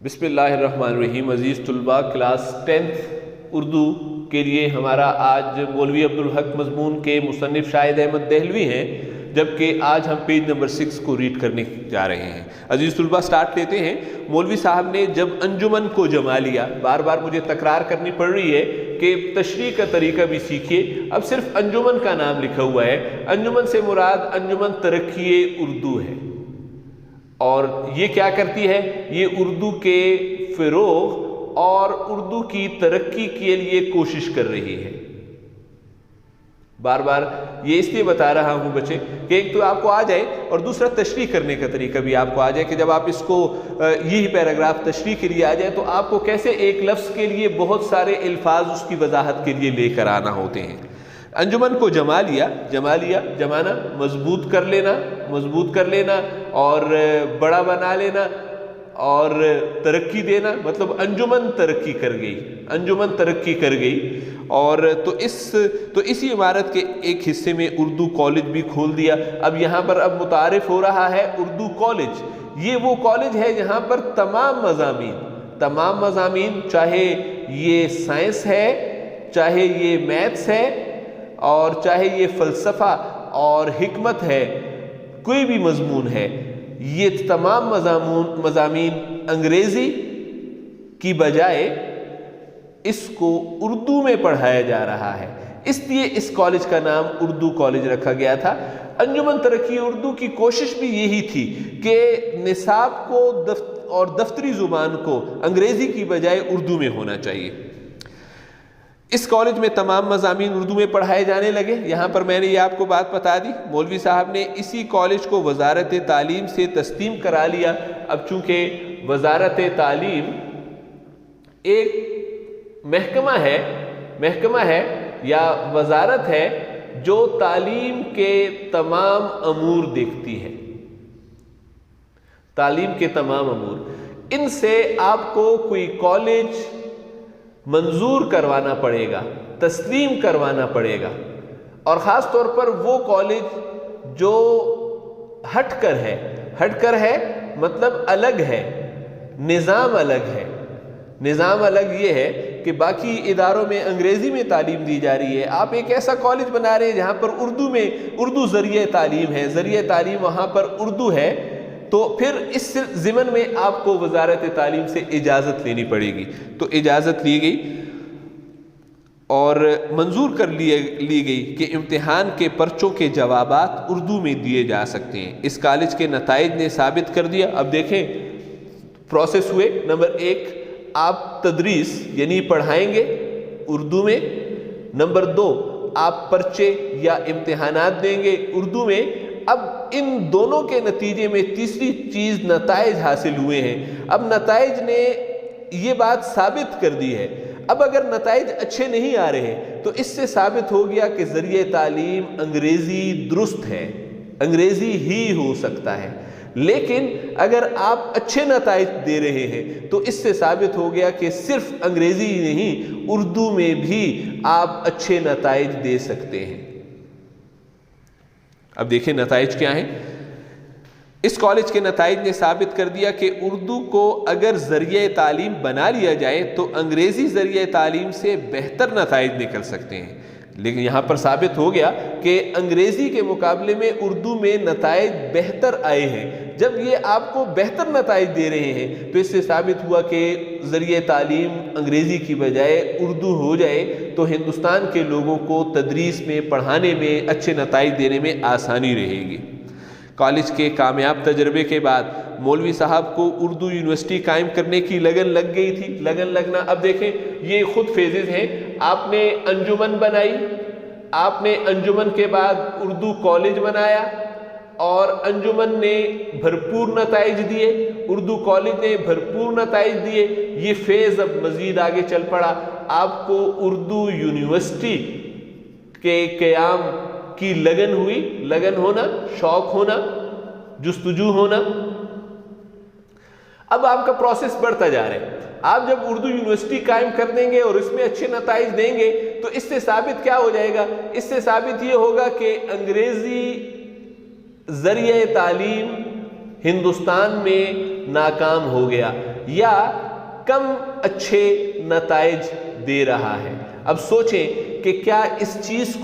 بسم اللہ الرحمن الرحیم۔ عزیز طلباء، کلاس 10th اردو کے لیے ہمارا آج مولوی عبدالحق مضمون کے مصنف شاہد احمد دہلوی ہیں، جبکہ آج ہم پیج نمبر 6 کو ریڈ کرنے جا رہے ہیں۔ عزیز طلباء، سٹارٹ لیتے ہیں۔ مولوی صاحب نے جب انجمن کو جما لیا، بار بار مجھے تکرار کرنی پڑ رہی ہے کہ تشریح کا طریقہ بھی سیکھیے۔ اب صرف انجمن کا نام لکھا ہوا ہے، انجمن سے مراد انجمن ترقی اردو ہے، اور یہ کیا کرتی ہے؟ یہ اردو کے فروغ اور اردو کی ترقی کے لیے کوشش کر رہی ہے۔ بار بار یہ اس لیے بتا رہا ہوں بچے کہ ایک تو آپ کو آ جائے، اور دوسرا تشریح کرنے کا طریقہ بھی آپ کو آ جائے کہ جب آپ اس کو یہی پیراگراف تشریح کے لیے آ جائے تو آپ کو کیسے ایک لفظ کے لیے بہت سارے الفاظ اس کی وضاحت کے لیے لے کر آنا ہوتے ہیں۔ انجمن کو جما لیا، جمانا مضبوط کر لینا اور بڑا بنا لینا اور ترقی دینا، مطلب انجمن ترقی کر گئی۔ اور تو اسی عمارت کے ایک حصے میں اردو کالج بھی کھول دیا۔ اب یہاں پر متعارف ہو رہا ہے اردو کالج، یہ وہ کالج ہے جہاں پر تمام مضامین، چاہے یہ سائنس ہے، چاہے یہ میتھس ہے، اور چاہے یہ فلسفہ اور حکمت ہے، کوئی بھی مضمون ہے، یہ تمام مضامین انگریزی کی بجائے اس کو اردو میں پڑھایا جا رہا ہے، اس لیے اس کالج کا نام اردو کالج رکھا گیا تھا۔ انجمن ترقی اردو کی کوشش بھی یہی تھی کہ نصاب کو اور دفتری زبان کو انگریزی کی بجائے اردو میں ہونا چاہیے۔ اس کالج میں تمام مضامین اردو میں پڑھائے جانے لگے۔ یہاں پر میں نے یہ آپ کو بات بتا دی، مولوی صاحب نے اسی کالج کو وزارت تعلیم سے تسلیم کرا لیا۔ اب چونکہ وزارت تعلیم ایک محکمہ ہے یا وزارت ہے جو تعلیم کے تمام امور دیکھتی ہے، تعلیم کے تمام امور، ان سے آپ کو کوئی کالج منظور کروانا پڑے گا، تسلیم کروانا پڑے گا، اور خاص طور پر وہ کالج جو ہٹ کر ہے مطلب الگ ہے، نظام الگ یہ ہے کہ باقی اداروں میں انگریزی میں تعلیم دی جا رہی ہے، آپ ایک ایسا کالج بنا رہے ہیں جہاں پر اردو ذریعہ تعلیم ہے، وہاں پر اردو ہے، تو پھر اس ضمن میں آپ کو وزارت تعلیم سے اجازت لینی پڑے گی۔ تو اجازت لی گئی اور منظور کر لی گئی کہ امتحان کے پرچوں کے جوابات اردو میں دیے جا سکتے ہیں۔ اس کالج کے نتائج نے ثابت کر دیا۔ اب دیکھیں پروسیس ہوئے، نمبر 1 آپ تدریس یعنی پڑھائیں گے اردو میں، نمبر 2 آپ پرچے یا امتحانات دیں گے اردو میں۔ اب ان دونوں کے نتیجے میں تیسری چیز نتائج حاصل ہوئے ہیں۔ اب نتائج نے یہ بات ثابت کر دی ہے۔ اب اگر نتائج اچھے نہیں آ رہے تو اس سے ثابت ہو گیا کہ ذریعہ تعلیم انگریزی درست ہے، انگریزی ہی ہو سکتا ہے، لیکن اگر آپ اچھے نتائج دے رہے ہیں تو اس سے ثابت ہو گیا کہ صرف انگریزی ہی نہیں، اردو میں بھی آپ اچھے نتائج دے سکتے ہیں۔ اب دیکھیں نتائج کیا ہیں۔ اس کالج کے نتائج نے ثابت کر دیا کہ اردو کو اگر ذریعہ تعلیم بنا لیا جائے تو انگریزی ذریعہ تعلیم سے بہتر نتائج نکل سکتے ہیں۔ لیکن یہاں پر ثابت ہو گیا کہ انگریزی کے مقابلے میں اردو میں نتائج بہتر آئے ہیں۔ جب یہ آپ کو بہتر نتائج دے رہے ہیں تو اس سے ثابت ہوا کہ ذریعہ تعلیم انگریزی کی بجائے اردو ہو جائے تو ہندوستان کے لوگوں کو تدریس میں، پڑھانے میں، اچھے نتائج دینے میں آسانی رہے گی۔ کالج کے کامیاب تجربے کے بعد مولوی صاحب کو اردو یونیورسٹی قائم کرنے کی لگن لگ گئی تھی۔ لگن لگنا، اب دیکھیں یہ خود فیزز ہیں۔ آپ نے انجمن بنائی، آپ نے انجمن کے بعد اردو کالج بنایا، اور انجمن نے بھرپور نتائج دیے، اردو کالج نے بھرپور نتائج دیے۔ یہ فیز اب مزید آگے چل پڑا، آپ کو اردو یونیورسٹی کے قیام کی لگن ہوئی، لگن ہونا، شوق ہونا، جستجو ہونا۔ اب آپ کا پروسیس بڑھتا جا رہا ہے۔ آپ جب اردو یونیورسٹی قائم کر دیں گے اور اس میں اچھے نتائج دیں گے تو اس سے ثابت کیا ہو جائے گا؟ اس سے ثابت یہ ہوگا کہ انگریزی ذریعہ تعلیم ہندوستان میں ناکام ہو گیا، یا کم اچھے نتائج دے رہا ہے؟ اب سوچیں کہ کیا اس چیز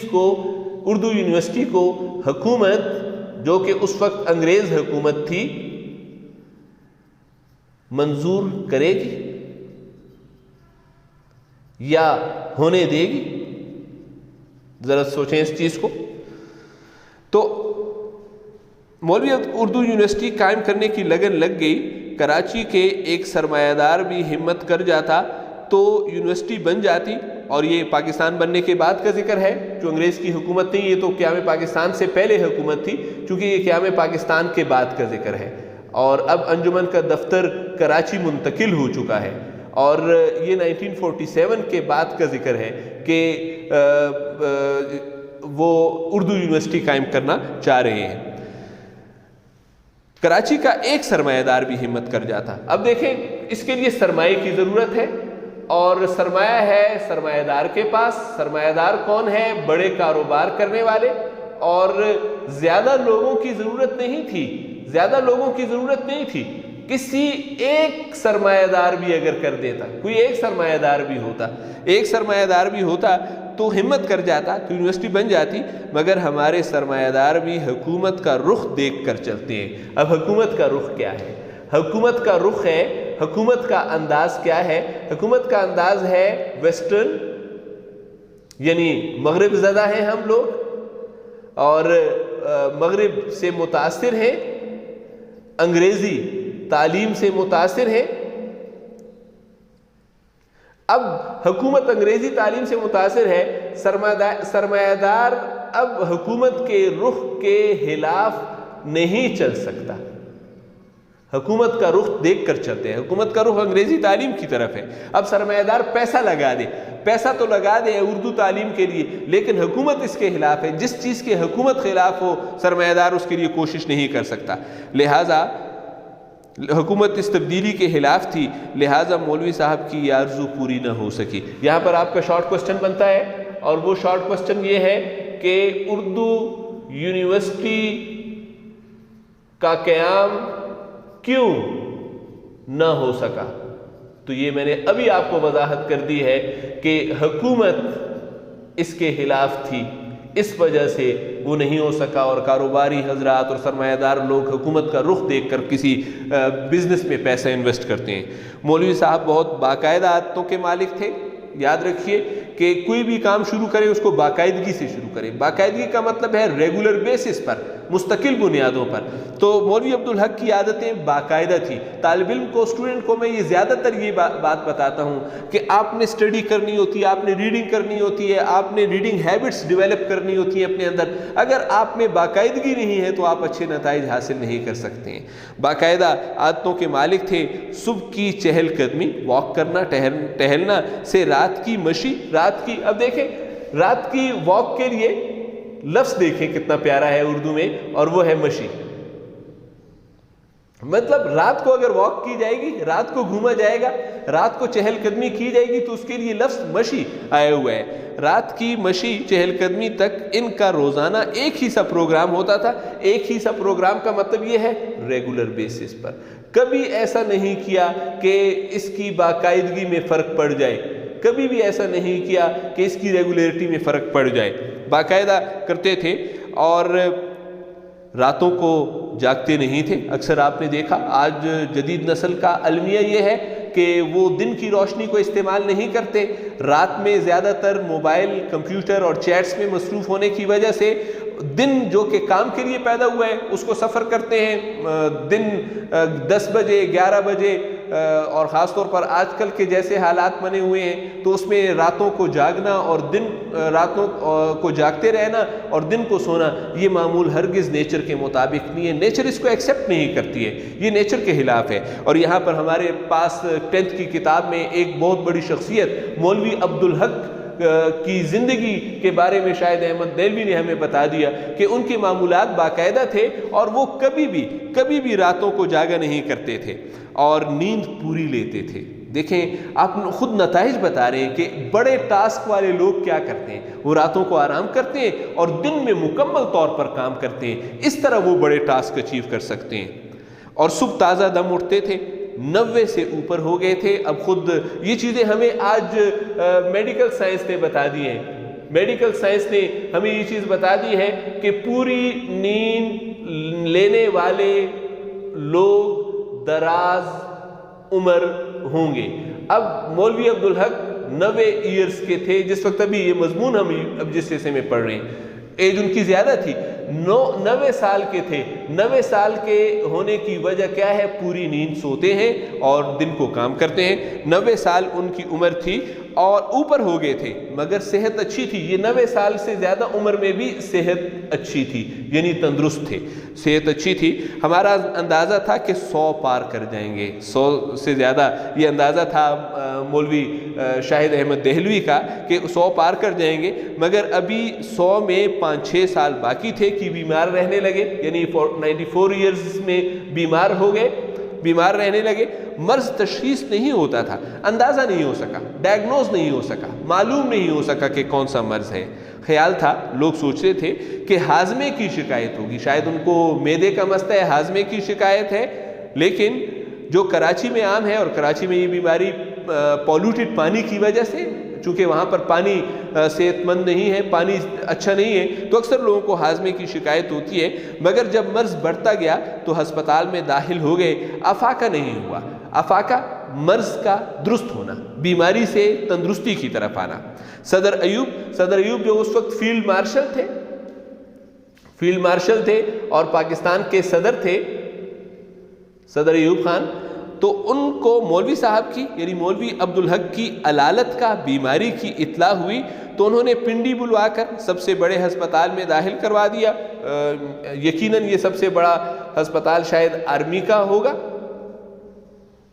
کو اردو یونیورسٹی کو حکومت، جو کہ اس وقت انگریز حکومت تھی، منظور کرے گی یا ہونے دے گی؟ ذرا سوچیں اس چیز کو۔ تو مولوی اردو یونیورسٹی قائم کرنے کی لگن لگ گئی، کراچی کے ایک سرمایہ دار بھی ہمت کر جاتا تو یونیورسٹی بن جاتی، اور یہ پاکستان بننے کے بعد کا ذکر ہے، جو انگریز کی حکومت نہیں، یہ تو قیام پاکستان سے پہلے حکومت تھی، چونکہ یہ قیام پاکستان کے بعد کا ذکر ہے، اور اب انجمن کا دفتر کراچی منتقل ہو چکا ہے، اور یہ 1947 کے بعد کا ذکر ہے کہ وہ اردو یونیورسٹی قائم کرنا چاہ رہے ہیں۔ کراچی کا ایک سرمایہ دار بھی ہمت کر جاتا۔ اب دیکھیں، اس کے لیے سرمایہ کی ضرورت ہے، اور سرمایہ ہے سرمایہ دار کے پاس۔ سرمایہ دار کون ہے؟ بڑے کاروبار کرنے والے، اور زیادہ لوگوں کی ضرورت نہیں تھی، کسی ایک سرمایہ دار بھی اگر کر دیتا، کوئی ایک سرمایہ دار بھی ہوتا تو ہمت کر جاتا تو یونیورسٹی بن جاتی، مگر ہمارے سرمایہ دار بھی حکومت کا رخ دیکھ کر چلتے ہیں۔ اب حکومت کا رخ کیا ہے؟ حکومت کا انداز کیا ہے؟ حکومت کا انداز ہے ویسٹرن، یعنی مغرب زدہ ہیں ہم لوگ، اور مغرب سے متاثر ہیں، انگریزی تعلیم سے متاثر ہیں۔ اب حکومت انگریزی تعلیم سے متاثر ہے، سرمایہ دار اب حکومت کے رخ کے خلاف نہیں چل سکتا، حکومت کا رخ دیکھ کر چلتے ہیں۔ حکومت کا رخ انگریزی تعلیم کی طرف ہے، اب سرمایہ دار پیسہ تو لگا دے اردو تعلیم کے لیے، لیکن حکومت اس کے خلاف ہے۔ جس چیز کے حکومت خلاف ہو، سرمایہ دار اس کے لیے کوشش نہیں کر سکتا، لہٰذا حکومت اس تبدیلی کے خلاف تھی، لہٰذا مولوی صاحب کی یہ آرزو پوری نہ ہو سکی۔ یہاں پر آپ کا شارٹ کوسچن بنتا ہے، اور وہ شارٹ کوسچن یہ ہے کہ اردو یونیورسٹی کا قیام کیوں نہ ہو سکا؟ تو یہ میں نے ابھی آپ کو وضاحت کر دی ہے کہ حکومت اس کے خلاف تھی، اس وجہ سے وہ نہیں ہو سکا، اور کاروباری حضرات اور سرمایہ دار لوگ حکومت کا رخ دیکھ کر کسی بزنس میں پیسہ انویسٹ کرتے ہیں۔ مولوی صاحب بہت باقاعدہ عادتوں کے مالک تھے۔ یاد رکھیے کہ کوئی بھی کام شروع کرے اس کو باقاعدگی سے شروع کرے۔ باقاعدگی کا مطلب ہے ریگولر بیسس پر، مستقل بنیادوں پر۔ تو مولوی عبدالحق کی عادتیں باقاعدہ تھی۔ طالب علم کو، اسٹوڈنٹ کو میں یہ زیادہ تر یہ بات بتاتا ہوں کہ آپ نے اسٹڈی کرنی ہوتی ہے، آپ نے ریڈنگ کرنی ہوتی ہے، آپ نے ریڈنگ ہیبٹس ڈیولپ کرنی ہوتی ہیں اپنے اندر۔ اگر آپ میں باقاعدگی نہیں ہے تو آپ اچھے نتائج حاصل نہیں کر سکتے ہیں۔ باقاعدہ عادتوں کے مالک تھے۔ صبح کی چہل قدمی، واک کرنا، ٹہلنا سے رات کی مشی، اب دیکھیں رات کی واک کے لیے لفظ دیکھیں کتنا پیارا ہے اردو میں، اور وہ ہے مشی۔ مطلب رات کو اگر واک کی جائے گی، رات کو گھوما جائے گا، رات کو چہل قدمی کی جائے گی، تو اس کے لیے لفظ مشی آیا ہوا ہے۔ رات کی مشی، چہل قدمی تک ان کا روزانہ ایک ہی سا پروگرام ہوتا تھا۔ ایک ہی سا پروگرام کا مطلب یہ ہے ریگولر بیسس پر۔ کبھی ایسا نہیں کیا کہ اس کی باقاعدگی میں فرق پڑ جائے، کبھی بھی ایسا نہیں کیا کہ اس کی ریگولیرٹی میں فرق پڑ جائے۔ باقاعدہ کرتے تھے، اور راتوں کو جاگتے نہیں تھے۔ اکثر آپ نے دیکھا آج جدید نسل کا المیہ یہ ہے کہ وہ دن کی روشنی کو استعمال نہیں کرتے، رات میں زیادہ تر موبائل، کمپیوٹر اور چیٹس میں مصروف ہونے کی وجہ سے دن جو کہ کام کے لیے پیدا ہوا ہے اس کو سفر کرتے ہیں۔ دن 10 بجے، 11 بجے، اور خاص طور پر آج کل کے جیسے حالات بنے ہوئے ہیں تو اس میں راتوں کو جاگنا اور راتوں کو جاگتے رہنا اور دن کو سونا، یہ معمول ہرگز نیچر کے مطابق نہیں ہے۔ نیچر اس کو ایکسیپٹ نہیں کرتی ہے، یہ نیچر کے خلاف ہے۔ اور یہاں پر ہمارے پاس 10th کی کتاب میں ایک بہت بڑی شخصیت مولوی عبدالحق کی زندگی کے بارے میں شاید احمد دہلوی نے ہمیں بتا دیا کہ ان کے معمولات باقاعدہ تھے، اور وہ کبھی بھی راتوں کو جاگا نہیں کرتے تھے اور نیند پوری لیتے تھے۔ دیکھیں آپ خود نتائج بتا رہے ہیں کہ بڑے ٹاسک والے لوگ کیا کرتے ہیں، وہ راتوں کو آرام کرتے ہیں اور دن میں مکمل طور پر کام کرتے ہیں، اس طرح وہ بڑے ٹاسک اچیو کر سکتے ہیں۔ اور صبح تازہ دم اٹھتے تھے، 90 سے اوپر ہو گئے تھے۔ اب خود یہ چیزیں ہمیں آج میڈیکل سائنس نے بتا دی ہیں، میڈیکل سائنس نے ہمیں یہ چیز بتا دی ہے کہ پوری نیند لینے والے لوگ دراز عمر ہوں گے۔ اب مولوی عبدالحق 90 ایئرز کے تھے جس وقت ابھی یہ مضمون ہم اب جس حصے میں پڑھ رہے ہیں، ایج ان کی زیادہ تھی، 90 سال کے تھے۔ 90 سال کے ہونے کی وجہ کیا ہے؟ پوری نیند سوتے ہیں اور دن کو کام کرتے ہیں۔ 90 سال ان کی عمر تھی اور اوپر ہو گئے تھے، مگر صحت اچھی تھی۔ یہ 90 سال سے زیادہ عمر میں بھی صحت اچھی تھی، یعنی تندرست تھے، صحت اچھی تھی۔ ہمارا اندازہ تھا کہ 100 پار کر جائیں گے، 100 سے زیادہ یہ اندازہ تھا مولوی شاہد احمد دہلوی کا کہ 100 پار کر جائیں گے، مگر ابھی 100 میں 5-6 سال باقی تھے کہ بیمار رہنے لگے، یعنی 94 ایئرز میں بیمار ہو گئے، بیمار رہنے لگے۔ مرض تشخیص نہیں ہوتا تھا، اندازہ نہیں ہو سکا، ڈائگنوز نہیں ہو سکا، معلوم نہیں ہو سکا کہ کون سا مرض ہے۔ خیال تھا، لوگ سوچتے تھے کہ ہاضمے کی شکایت ہوگی، شاید ان کو معدے کا مسئلہ ہے، ہاضمے کی شکایت ہے۔ لیکن جو کراچی میں عام ہے، اور کراچی میں یہ بیماری پولوٹڈ پانی کی وجہ سے، چونکہ وہاں پر پانی صحت مند نہیں ہے، پانی اچھا نہیں ہے، تو اکثر لوگوں کو ہاضمے کی شکایت ہوتی ہے۔ مگر جب مرض بڑھتا گیا تو ہسپتال میں داخل ہو گئے، افاقہ نہیں ہوا۔ افاقہ مرض کا درست ہونا، بیماری سے تندرستی کی طرف آنا۔ صدر ایوب جو اس وقت فیلڈ مارشل تھے اور پاکستان کے صدر تھے، صدر ایوب خان، تو ان کو مولوی صاحب کی یعنی مولوی عبدالحق کی علالت کا، بیماری کی اطلاع ہوئی، تو انہوں نے پنڈی بلوا کر سب سے بڑے ہسپتال میں داخل کروا دیا۔ یقیناً یہ سب سے بڑا ہسپتال شاید آرمی کا ہوگا،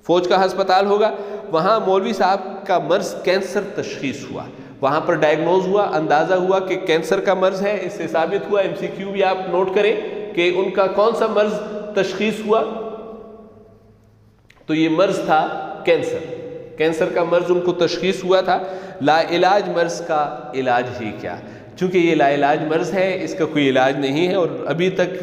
فوج کا ہسپتال ہوگا۔ وہاں مولوی صاحب کا مرض کینسر تشخیص ہوا، وہاں پر ڈائگنوز ہوا، اندازہ ہوا کہ کینسر کا مرض ہے۔ اس سے ثابت ہوا، MCQ بھی آپ نوٹ کریں کہ ان کا کون سا مرض تشخیص ہوا، تو یہ مرض تھا کینسر کا مرض ان کو تشخیص ہوا تھا۔ لا علاج مرض کا علاج ہی کیا، چونکہ یہ لا علاج مرض ہے، اس کا کوئی علاج نہیں ہے، اور ابھی تک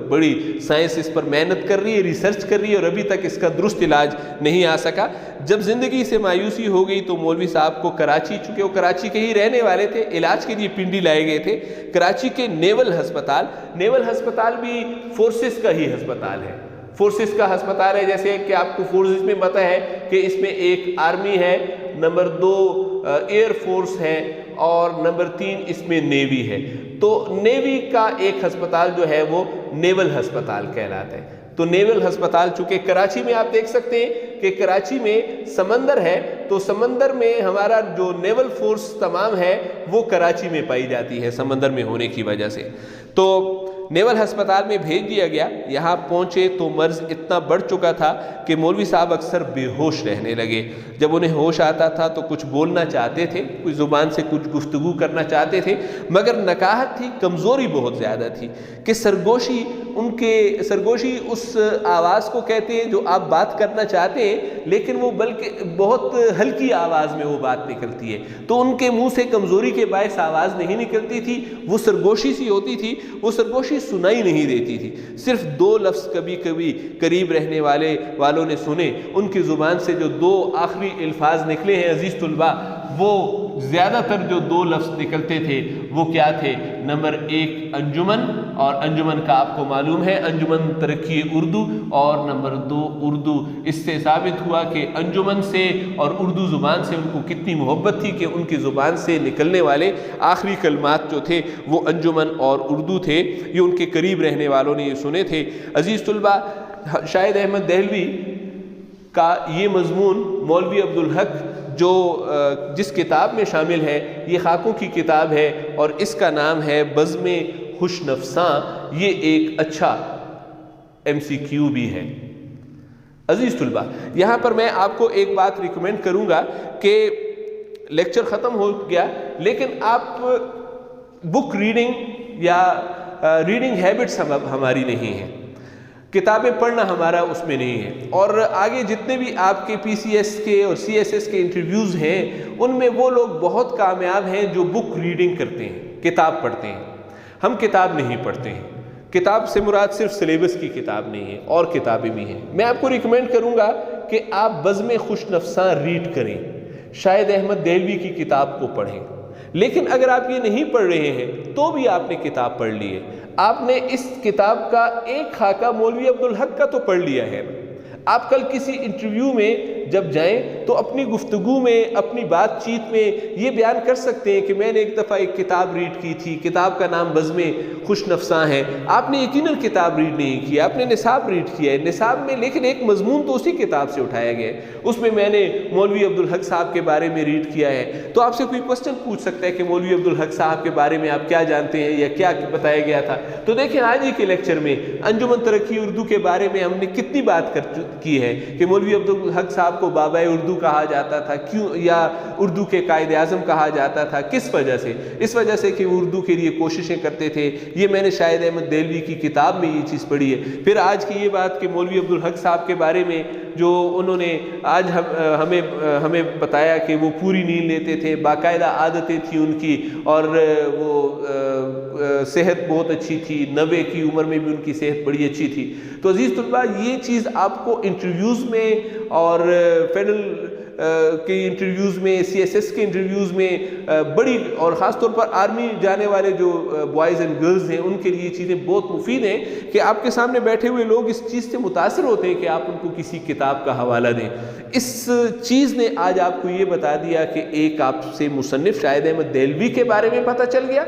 بڑی سائنس اس پر محنت کر رہی ہے، ریسرچ کر رہی ہے، اور ابھی تک اس کا درست علاج نہیں آ سکا۔ جب زندگی سے مایوسی ہو گئی تو مولوی صاحب کو کراچی، چونکہ وہ کراچی کے ہی رہنے والے تھے، علاج کے لیے پنڈی لائے گئے تھے۔ کراچی کے نیول ہسپتال بھی فورسز کا ہی ہسپتال ہے، فورسز کا ہسپتال ہے، جیسے کہ آپ کو فورسز میں پتہ ہے کہ اس میں ایک آرمی ہے، نمبر 2 ایئر فورس ہے، اور نمبر 3 اس میں نیوی ہے۔ تو نیوی کا ایک ہسپتال جو ہے وہ نیول ہسپتال کہلاتا ہے۔ تو نیول ہسپتال، چونکہ کراچی میں آپ دیکھ سکتے ہیں کہ کراچی میں سمندر ہے، تو سمندر میں ہمارا جو نیول فورس تمام ہے وہ کراچی میں پائی جاتی ہے، سمندر میں ہونے کی وجہ سے۔ تو نیول ہسپتال میں بھیج دیا گیا۔ یہاں پہنچے تو مرض اتنا بڑھ چکا تھا کہ مولوی صاحب اکثر بے ہوش رہنے لگے۔ جب انہیں ہوش آتا تھا تو کچھ بولنا چاہتے تھے، کچھ زبان سے کچھ گفتگو کرنا چاہتے تھے، مگر نکاہت تھی، کمزوری بہت زیادہ تھی کہ سرگوشی اس آواز کو کہتے ہیں جو آپ بات کرنا چاہتے ہیں، لیکن وہ بلکہ بہت ہلکی آواز میں وہ بات نکلتی ہے، تو ان کے منہ سے کمزوری کے باعث آواز نہیں نکلتی تھی، وہ سرگوشی سی ہوتی تھی، وہ سرگوشی سنائی نہیں دیتی تھی۔ صرف 2 لفظ کبھی کبھی قریب رہنے والوں نے سنے، ان کی زبان سے جو 2 آخری الفاظ نکلے ہیں عزیز طلباء، وہ زیادہ تر جو 2 لفظ نکلتے تھے وہ کیا تھے؟ نمبر 1 انجمن، اور انجمن کا آپ کو معلوم ہے انجمن ترقی اردو، اور نمبر 2 اردو۔ اس سے ثابت ہوا کہ انجمن سے اور اردو زبان سے ان کو کتنی محبت تھی کہ ان کی زبان سے نکلنے والے آخری کلمات جو تھے وہ انجمن اور اردو تھے۔ یہ ان کے قریب رہنے والوں نے یہ سنے تھے۔ عزیز طلباء، شاہد احمد دہلوی کا یہ مضمون مولوی عبدالحق جس کتاب میں شامل ہے، یہ خاکوں کی کتاب ہے اور اس کا نام ہے بزم خوش نفساں۔ یہ ایک اچھا MCQ بھی ہے۔ عزیز طلباء، یہاں پر میں آپ کو ایک بات ریکمینڈ کروں گا کہ لیکچر ختم ہو گیا، لیکن آپ بک ریڈنگ یا ریڈنگ ہیبٹس ہماری نہیں ہیں، کتابیں پڑھنا ہمارا اس میں نہیں ہے، اور آگے جتنے بھی آپ کے PCS کے اور CSS کے انٹرویوز ہیں ان میں وہ لوگ بہت کامیاب ہیں جو بک ریڈنگ کرتے ہیں، کتاب پڑھتے ہیں۔ ہم کتاب نہیں پڑھتے ہیں، کتاب سے مراد صرف سلیبس کی کتاب نہیں ہے، اور کتابیں بھی ہیں۔ میں آپ کو ریکمینڈ کروں گا کہ آپ بزم خوش نفساں ریڈ کریں، شاہد احمد دہلوی کی کتاب کو پڑھیں۔ لیکن اگر آپ یہ نہیں پڑھ رہے ہیں تو بھی آپ نے کتاب پڑھ لی ہے۔ آپ نے اس کتاب کا ایک خاکہ مولوی عبدالحق کا تو پڑھ لیا ہے۔ آپ کل کسی انٹرویو میں جب جائیں تو اپنی گفتگو میں، اپنی بات چیت میں یہ بیان کر سکتے ہیں کہ میں نے ایک دفعہ ایک کتاب ریڈ کی تھی، کتاب کا نام بزم خوش نفساں ہے۔ آپ نے یقیناً کتاب ریڈ نہیں کیا، آپ نے نصاب ریڈ کیا ہے، نصاب میں لیکن ایک مضمون تو اسی کتاب سے اٹھایا گیا ہے۔ اس میں میں نے مولوی عبدالحق صاحب کے بارے میں ریڈ کیا ہے۔ تو آپ سے کوئی کوسچن پوچھ سکتا ہے کہ مولوی عبدالحق صاحب کے بارے میں آپ کیا جانتے ہیں یا کیا بتایا گیا تھا؟ تو دیکھیں آج ہی کے لیکچر میں انجمن ترقی اردو کے بارے میں ہم نے کتنی بات کی ہے کہ مولوی عبدالحق صاحب کو بابا اردو کہا جاتا تھا، کیوں، یا اردو کے قائد اعظم کہا جاتا تھا، کس وجہ سے؟ اس وجہ سے کہ وہ اردو کے لیے کوششیں کرتے تھے۔ یہ میں نے شاہد احمد دہلوی کی کتاب میں یہ چیز پڑھی ہے۔ پھر آج کی یہ بات کہ مولوی عبدالحق صاحب کے بارے میں جو انہوں نے آج ہمیں بتایا کہ وہ پوری نیند لیتے تھے، باقاعدہ عادتیں تھیں ان کی، اور وہ صحت بہت اچھی تھی، 90 کی عمر میں بھی ان کی صحت بڑی اچھی تھی۔ تو عزیز طلباء، یہ چیز آپ کو انٹرویوز میں اور فیڈرل کے انٹرویوز میں، CSS کے انٹرویوز میں بڑی، اور خاص طور پر آرمی جانے والے جو بوائز اینڈ گرلز ہیں ان کے لیے یہ چیزیں بہت مفید ہیں کہ آپ کے سامنے بیٹھے ہوئے لوگ اس چیز سے متاثر ہوتے ہیں کہ آپ ان کو کسی کتاب کا حوالہ دیں۔ اس چیز نے آج آپ کو یہ بتا دیا کہ ایک آپ سے مصنف شاہد احمد دہلوی کے بارے میں پتہ چل گیا،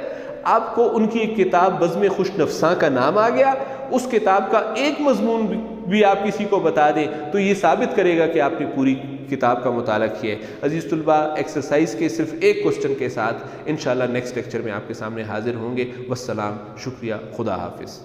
آپ کو ان کی ایک کتاب بزم خوش نفساں کا نام آ گیا، اس کتاب کا ایک مضمون بھی آپ کسی کو بتا دیں تو یہ ثابت کرے گا کہ آپ نے پوری کتاب کا مطالعہ کیا ہے۔ عزیز طلباء، ایکسرسائز کے صرف ایک کوسچن کے ساتھ انشاءاللہ نیکسٹ لیکچر میں آپ کے سامنے حاضر ہوں گے۔ والسلام، شکریہ، خدا حافظ۔